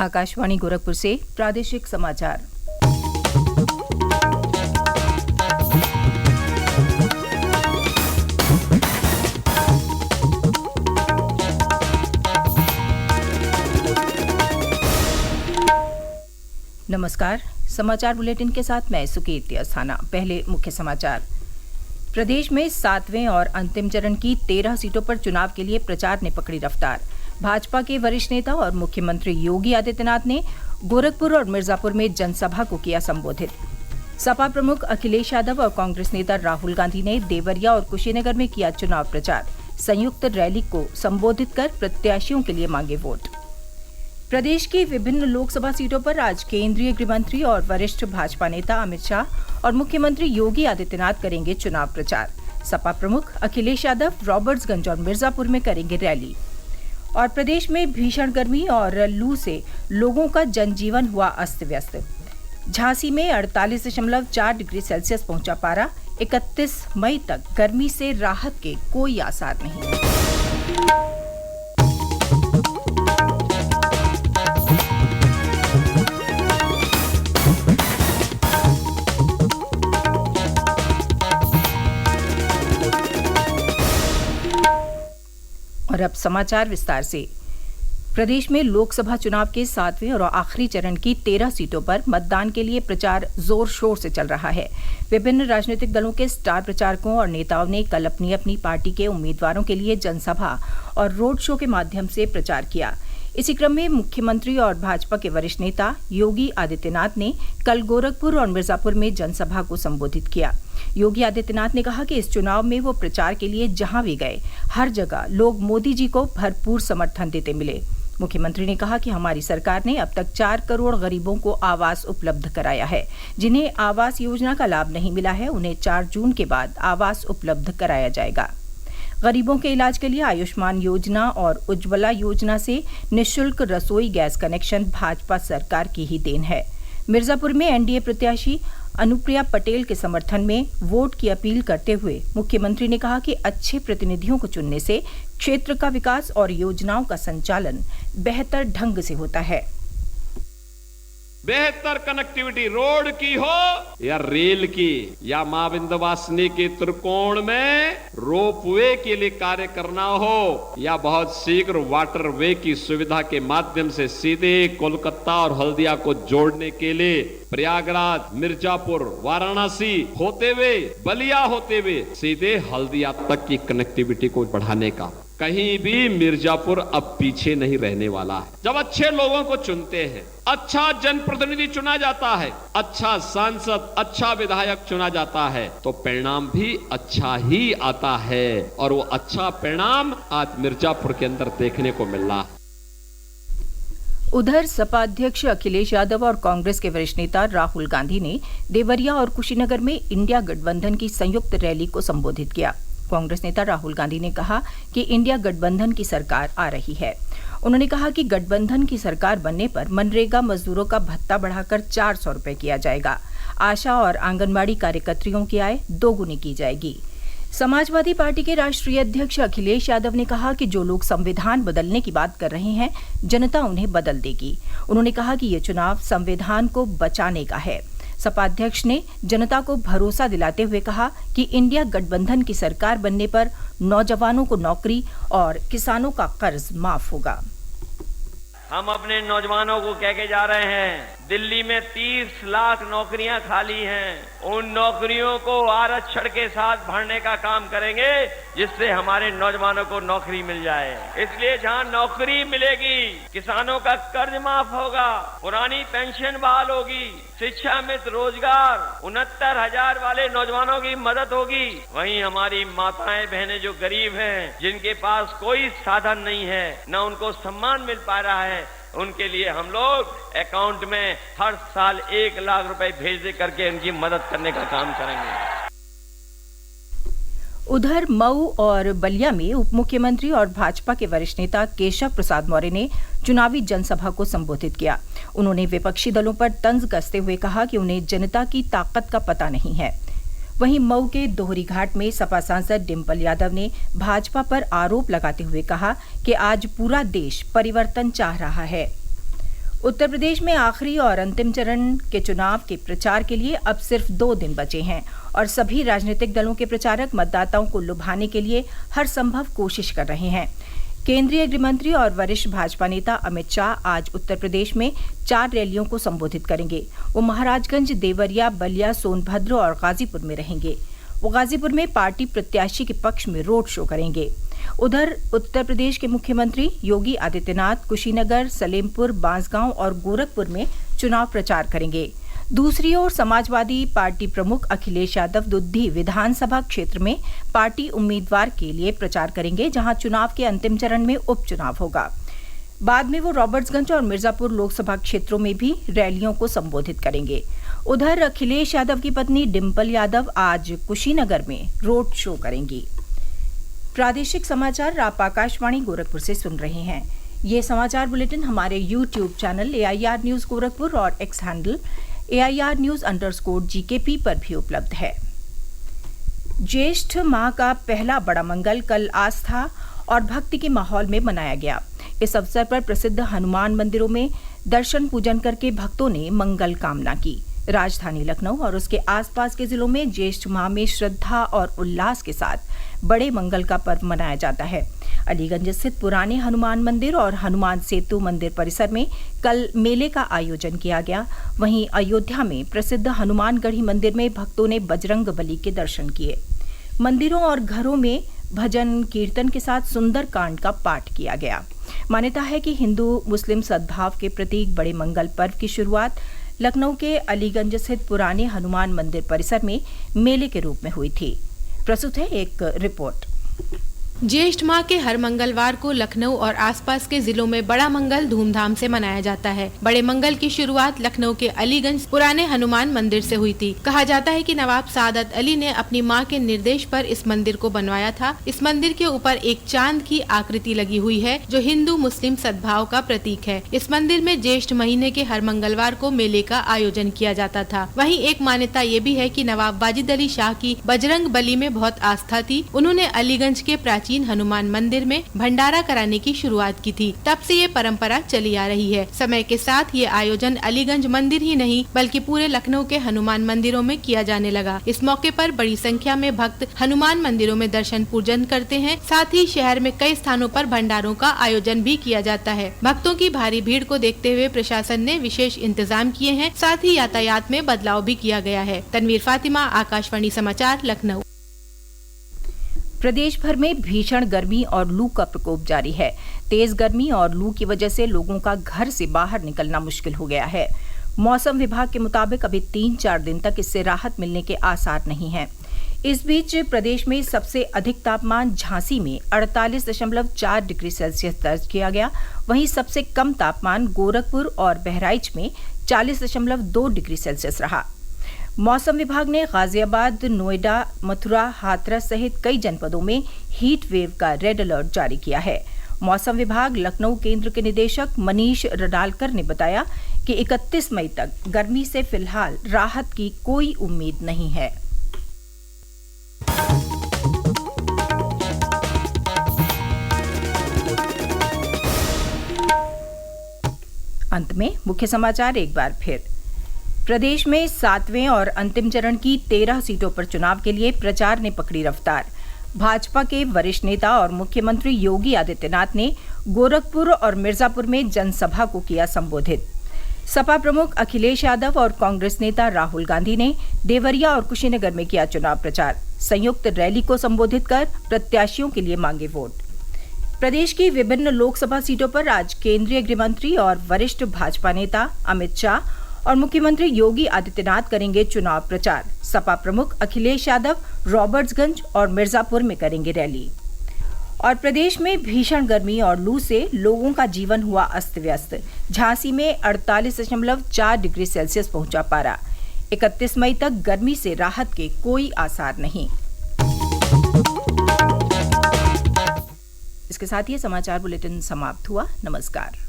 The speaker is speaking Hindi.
आकाशवाणी गोरखपुर से प्रादेशिक समाचार। नमस्कार, समाचार बुलेटिन के साथ मैं सुकीर्ति अस्थाना। पहले मुख्य समाचार। प्रदेश में 7वें और अंतिम चरण की 13 सीटों पर चुनाव के लिए प्रचार ने पकड़ी रफ्तार। भाजपा के वरिष्ठ नेता और मुख्यमंत्री योगी आदित्यनाथ ने गोरखपुर और मिर्जापुर में जनसभा को किया संबोधित। सपा प्रमुख अखिलेश यादव और कांग्रेस नेता राहुल गांधी ने देवरिया और कुशीनगर में किया चुनाव प्रचार। संयुक्त रैली को संबोधित कर प्रत्याशियों के लिए मांगे वोट। प्रदेश की विभिन्न लोकसभा सीटों पर आज केंद्रीय गृह मंत्री और वरिष्ठ भाजपा नेता अमित शाह और मुख्यमंत्री योगी आदित्यनाथ करेंगे चुनाव प्रचार। सपा प्रमुख अखिलेश यादव रॉबर्ट्सगंज और मिर्जापुर में करेंगे रैली। और प्रदेश में भीषण गर्मी और लू से लोगों का जनजीवन हुआ अस्त व्यस्त। झांसी में 48.4 डिग्री सेल्सियस पहुंचा पारा। 31 मई तक गर्मी से राहत के कोई आसार नहीं। और अब समाचार विस्तार से। प्रदेश में लोकसभा चुनाव के 7वें और आखिरी चरण की 13 सीटों पर मतदान के लिए प्रचार जोर शोर से चल रहा है। विभिन्न राजनीतिक दलों के स्टार प्रचारकों और नेताओं ने कल अपनी अपनी पार्टी के उम्मीदवारों के लिए जनसभा और रोड शो के माध्यम से प्रचार किया। इसी क्रम में मुख्यमंत्री और भाजपा के वरिष्ठ नेता योगी आदित्यनाथ ने कल गोरखपुर और मिर्जापुर में जनसभा को संबोधित किया। योगी आदित्यनाथ ने कहा कि इस चुनाव में वो प्रचार के लिए जहां भी गए, हर जगह लोग मोदी जी को भरपूर समर्थन देते मिले। मुख्यमंत्री ने कहा कि हमारी सरकार ने अब तक 4 करोड़ गरीबों को आवास उपलब्ध कराया है। जिन्हें आवास योजना का लाभ नहीं मिला है, उन्हें 4 जून के बाद आवास उपलब्ध कराया जाएगा। गरीबों के इलाज के लिए आयुष्मान योजना और उज्ज्वला योजना से निःशुल्क रसोई गैस कनेक्शन भाजपा सरकार की ही देन है। मिर्जापुर में एनडीए प्रत्याशी अनुप्रिया पटेल के समर्थन में वोट की अपील करते हुए मुख्यमंत्री ने कहा कि अच्छे प्रतिनिधियों को चुनने से क्षेत्र का विकास और योजनाओं का संचालन बेहतर ढंग से होता है। बेहतर कनेक्टिविटी रोड की हो या रेल की या मां विंध्यवासिनी के त्रिकोण में रोपवे के लिए कार्य करना हो या बहुत शीघ्र वाटरवे की सुविधा के माध्यम से सीधे कोलकाता और हल्दिया को जोड़ने के लिए प्रयागराज, मिर्जापुर, वाराणसी होते हुए, बलिया होते हुए सीधे हल्दिया तक की कनेक्टिविटी को बढ़ाने का। कहीं भी मिर्जापुर अब पीछे नहीं रहने वाला है। जब अच्छे लोगों को चुनते हैं, अच्छा जनप्रतिनिधि चुना जाता है, अच्छा सांसद, अच्छा विधायक चुना जाता है, तो परिणाम भी अच्छा ही आता है। और वो अच्छा परिणाम आज मिर्जापुर के अंदर देखने को मिल रहा है। उधर सपा अध्यक्ष अखिलेश यादव और कांग्रेस के वरिष्ठ नेता राहुल गांधी ने देवरिया और कुशीनगर में इंडिया गठबंधन की संयुक्त रैली को संबोधित किया। कांग्रेस नेता राहुल गांधी ने कहा कि इंडिया गठबंधन की सरकार आ रही है। उन्होंने कहा कि गठबंधन की सरकार बनने पर मनरेगा मजदूरों का भत्ता बढ़ाकर 400 रुपये किया जाएगा। आशा और आंगनबाड़ी कार्यकर्तियों की आय दोगुनी की जाएगी। समाजवादी पार्टी के राष्ट्रीय अध्यक्ष अखिलेश यादव ने कहा कि जो लोग संविधान बदलने की बात कर रहे हैं, जनता उन्हें बदल देगी। उन्होंने कहा कि ये चुनाव संविधान को बचाने का है। सपा अध्यक्ष ने जनता को भरोसा दिलाते हुए कहा कि इंडिया गठबंधन की सरकार बनने पर नौजवानों को नौकरी और किसानों का कर्ज माफ होगा। हम अपने नौजवानों को कह के जा रहे हैं, दिल्ली में 30 लाख नौकरियां खाली हैं। उन नौकरियों को आरक्षण के साथ भरने का काम करेंगे, जिससे हमारे नौजवानों को नौकरी मिल जाए। इसलिए जहां नौकरी मिलेगी, किसानों का कर्ज माफ होगा, पुरानी पेंशन बहाल होगी, शिक्षा में रोजगार, 69,000 वाले नौजवानों की मदद होगी। वहीं हमारी माताएं बहनें जो गरीब हैं, जिनके पास कोई साधन नहीं है, न उनको सम्मान मिल पा रहा है, उनके लिए हम लोग अकाउंट में हर साल 1 लाख रुपए भेज दे करके उनकी मदद करने का काम करेंगे। उधर मऊ और बलिया में उप मुख्यमंत्री और भाजपा के वरिष्ठ नेता केशव प्रसाद मौर्य ने चुनावी जनसभा को संबोधित किया। उन्होंने विपक्षी दलों पर तंज कसते हुए कहा कि उन्हें जनता की ताकत का पता नहीं है। वहीं मऊ के दोहरी घाट में सपा सांसद डिम्पल यादव ने भाजपा पर आरोप लगाते हुए कहा कि आज पूरा देश परिवर्तन चाह रहा है। उत्तर प्रदेश में आखिरी और अंतिम चरण के चुनाव के प्रचार के लिए अब सिर्फ 2 दिन बचे हैं और सभी राजनीतिक दलों के प्रचारक मतदाताओं को लुभाने के लिए हर संभव कोशिश कर रहे हैं। केंद्रीय गृहमंत्री और वरिष्ठ भाजपा नेता अमित शाह आज उत्तर प्रदेश में 4 रैलियों को संबोधित करेंगे। वो महाराजगंज, देवरिया, बलिया, सोनभद्र और गाजीपुर में रहेंगे। वो गाजीपुर में पार्टी प्रत्याशी के पक्ष में रोड शो करेंगे। उधर उत्तर प्रदेश के मुख्यमंत्री योगी आदित्यनाथ कुशीनगर, सलेमपुर, बांसगांव और गोरखपुर में चुनाव प्रचार करेंगे। दूसरी ओर समाजवादी पार्टी प्रमुख अखिलेश यादव दुद्धी विधानसभा क्षेत्र में पार्टी उम्मीदवार के लिए प्रचार करेंगे, जहां चुनाव के अंतिम चरण में उपचुनाव होगा। बाद में वो रॉबर्ट्सगंज और मिर्जापुर लोकसभा क्षेत्रों में भी रैलियों को संबोधित करेंगे। उधर अखिलेश यादव की पत्नी डिम्पल यादव आज कुशीनगर में रोड शो करेंगी। प्रादेशिक समाचार आप आकाशवाणी गोरखपुर से सुन रहे हैं। ये समाचार बुलेटिन हमारे YouTube channel AIR news Gorakhpur और एक्स हैंडल AIR न्यूज_GKP पर भी उपलब्ध है। ज्येष्ठ माह का पहला बड़ा मंगल कल आस्था और भक्ति के माहौल में मनाया गया। इस अवसर पर प्रसिद्ध हनुमान मंदिरों में दर्शन पूजन करके भक्तों ने मंगल कामना की। राजधानी लखनऊ और उसके आसपास के जिलों में ज्येष्ठ माह में श्रद्धा और उल्लास के साथ बड़े मंगल का पर्व मनाया जाता है। अलीगंज स्थित पुराने हनुमान मंदिर और हनुमान सेतु मंदिर परिसर में कल मेले का आयोजन किया गया। वहीं अयोध्या में प्रसिद्ध हनुमानगढ़ी मंदिर में भक्तों ने बजरंग बली के दर्शन किए। मंदिरों और घरों में भजन कीर्तन के साथ सुंदर कांड का पाठ किया गया। मान्यता है कि हिंदू मुस्लिम सद्भाव के प्रतीक बड़े मंगल पर्व की शुरुआत लखनऊ के अलीगंज स्थित पुराने हनुमान मंदिर परिसर में मेले के रूप में हुई थी। प्रस्तुत है एक रिपोर्ट। ज्येष्ठ माह के हर मंगलवार को लखनऊ और आसपास के जिलों में बड़ा मंगल धूमधाम से मनाया जाता है। बड़े मंगल की शुरुआत लखनऊ के अलीगंज पुराने हनुमान मंदिर से हुई थी। कहा जाता है कि नवाब सादत अली ने अपनी मां के निर्देश पर इस मंदिर को बनवाया था। इस मंदिर के ऊपर एक चांद की आकृति लगी हुई है, जो हिंदू मुस्लिम सद्भाव का प्रतीक है। इस मंदिर में ज्येष्ठ महीने के हर मंगलवार को मेले का आयोजन किया जाता था। वहीं एक मान्यता ये भी है कि नवाब वाजिद अली शाह की बजरंग बली में बहुत आस्था थी। उन्होंने अलीगंज के प्राचीन हनुमान मंदिर में भंडारा कराने की शुरुआत की थी। तब से ये परंपरा चली आ रही है। समय के साथ ये आयोजन अलीगंज मंदिर ही नहीं बल्कि पूरे लखनऊ के हनुमान मंदिरों में किया जाने लगा। इस मौके पर बड़ी संख्या में भक्त हनुमान मंदिरों में दर्शन पूजन करते हैं। साथ ही शहर में कई स्थानों पर भंडारों का आयोजन भी किया जाता है। भक्तों की भारी भीड़ को देखते हुए प्रशासन ने विशेष इंतजाम किए हैं। साथ ही यातायात में बदलाव भी किया गया है। तनवीर फातिमा, आकाशवाणी समाचार, लखनऊ। प्रदेश भर में भीषण गर्मी और लू का प्रकोप जारी है। तेज गर्मी और लू की वजह से लोगों का घर से बाहर निकलना मुश्किल हो गया है। मौसम विभाग के मुताबिक अभी 3-4 दिन तक इससे राहत मिलने के आसार नहीं हैं। इस बीच प्रदेश में सबसे अधिक तापमान झांसी में 48.4 डिग्री सेल्सियस दर्ज किया गया। वहीं सबसे कम तापमान गोरखपुर और बहराइच में 40.2 डिग्री सेल्सियस रहा। मौसम विभाग ने गाजियाबाद, नोएडा, मथुरा, हाथरस सहित कई जनपदों में हीट वेव का रेड अलर्ट जारी किया है। मौसम विभाग लखनऊ केंद्र के निदेशक मनीष रडालकर ने बताया कि 31 मई तक गर्मी से फिलहाल राहत की कोई उम्मीद नहीं है। अंत में मुख्य समाचार एक बार फिर। प्रदेश में 7वें और अंतिम चरण की 13 सीटों पर चुनाव के लिए प्रचार ने पकड़ी रफ्तार। भाजपा के वरिष्ठ नेता और मुख्यमंत्री योगी आदित्यनाथ ने गोरखपुर और मिर्जापुर में जनसभा को किया संबोधित। सपा प्रमुख अखिलेश यादव और कांग्रेस नेता राहुल गांधी ने देवरिया और कुशीनगर में किया चुनाव प्रचार। संयुक्त रैली को संबोधित कर प्रत्याशियों के लिए मांगे वोट। प्रदेश की विभिन्न लोकसभा सीटों पर आज केंद्रीय गृहमंत्री और वरिष्ठ भाजपा नेता अमित शाह और मुख्यमंत्री योगी आदित्यनाथ करेंगे चुनाव प्रचार। सपा प्रमुख अखिलेश यादव रॉबर्ट्सगंज और मिर्जापुर में करेंगे रैली। और प्रदेश में भीषण गर्मी और लू से लोगों का जीवन हुआ अस्त व्यस्त। झांसी में 48.4 डिग्री सेल्सियस पहुंचा पारा। 31 मई तक गर्मी से राहत के कोई आसार नहीं। इसके साथ ये समाचार बुलेटिन समाप्त हुआ। नमस्कार।